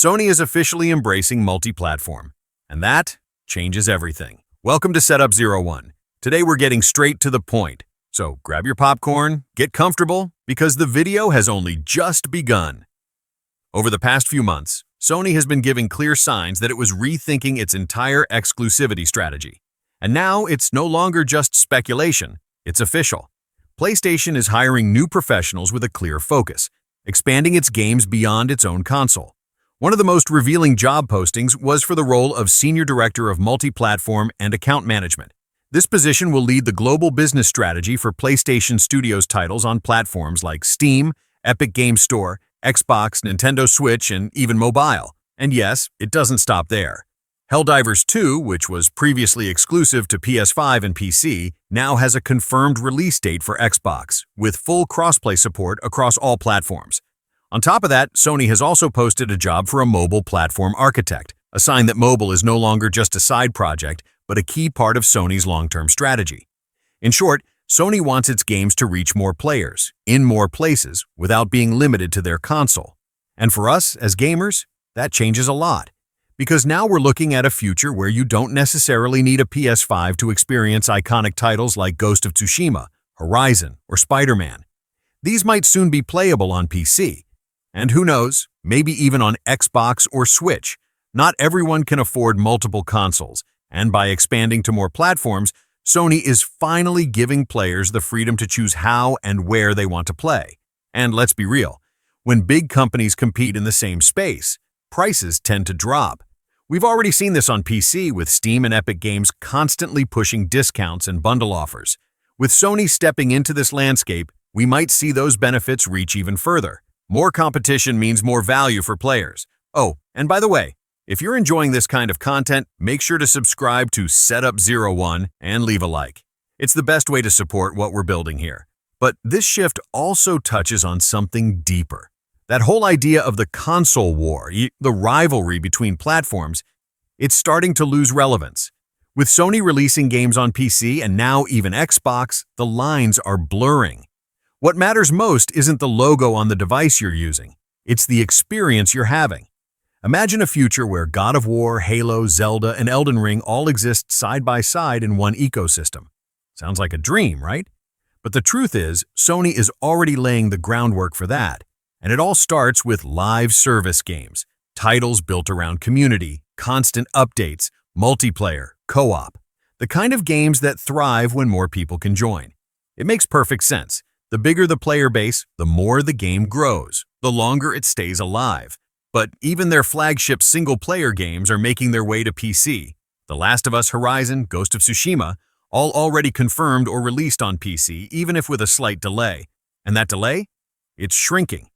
Sony is officially embracing multi-platform, and that changes everything. Welcome to Setup 01. Today we're getting straight to the point. So grab your popcorn, get comfortable, because the video has only just begun. Over the past few months, Sony has been giving clear signs that it was rethinking its entire exclusivity strategy. And now it's no longer just speculation, it's official. PlayStation is hiring new professionals with a clear focus, expanding its games beyond its own console. One of the most revealing job postings was for the role of Senior Director of Multi-Platform and Account Management. This position will lead the global business strategy for PlayStation Studios titles on platforms like Steam, Epic Games Store, Xbox, Nintendo Switch, and even mobile. And yes, it doesn't stop there. Helldivers 2, which was previously exclusive to PS5 and PC, now has a confirmed release date for Xbox, with full crossplay support across all platforms. On top of that, Sony has also posted a job for a mobile platform architect, a sign that mobile is no longer just a side project, but a key part of Sony's long-term strategy. In short, Sony wants its games to reach more players, in more places, without being limited to their console. And for us, as gamers, that changes a lot. Because now we're looking at a future where you don't necessarily need a PS5 to experience iconic titles like Ghost of Tsushima, Horizon, or Spider-Man. These might soon be playable on PC. And who knows, maybe even on Xbox or Switch. Not everyone can afford multiple consoles, and by expanding to more platforms, Sony is finally giving players the freedom to choose how and where they want to play. And let's be real, when big companies compete in the same space, prices tend to drop. We've already seen this on PC with Steam and Epic Games constantly pushing discounts and bundle offers. With Sony stepping into this landscape, we might see those benefits reach even further. More competition means more value for players. Oh, and by the way, if you're enjoying this kind of content, make sure to subscribe to Setup 01 and leave a like. It's the best way to support what we're building here. But this shift also touches on something deeper. That whole idea of the console war, the rivalry between platforms, it's starting to lose relevance. With Sony releasing games on PC and now even Xbox, the lines are blurring. What matters most isn't the logo on the device you're using, it's the experience you're having. Imagine a future where God of War, Halo, Zelda, and Elden Ring all exist side by side in one ecosystem. Sounds like a dream, right? But the truth is, Sony is already laying the groundwork for that. And it all starts with live service games, titles built around community, constant updates, multiplayer, co-op, the kind of games that thrive when more people can join. It makes perfect sense. The bigger the player base, the more the game grows, the longer it stays alive. But even their flagship single-player games are making their way to PC. The Last of Us, Horizon, Ghost of Tsushima, all already confirmed or released on PC, even if with a slight delay. And that delay? It's shrinking.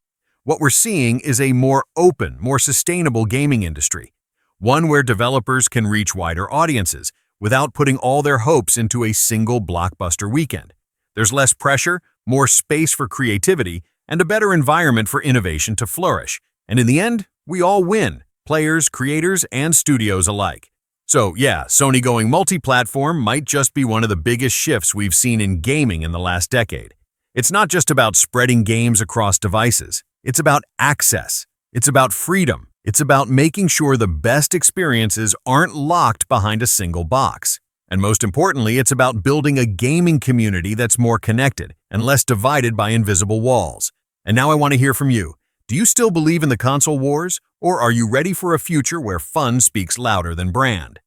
What we're seeing is a more open, more sustainable gaming industry. One where developers can reach wider audiences without putting all their hopes into a single blockbuster weekend. There's less pressure, more space for creativity, and a better environment for innovation to flourish. And in the end, we all win, players, creators, and studios alike. So yeah, Sony going multi-platform might just be one of the biggest shifts we've seen in gaming in the last decade. It's not just about spreading games across devices. It's about access. It's about freedom. It's about making sure the best experiences aren't locked behind a single box. And most importantly, it's about building a gaming community that's more connected and less divided by invisible walls. And now I want to hear from you. Do you still believe in the console wars, or are you ready for a future where fun speaks louder than brand?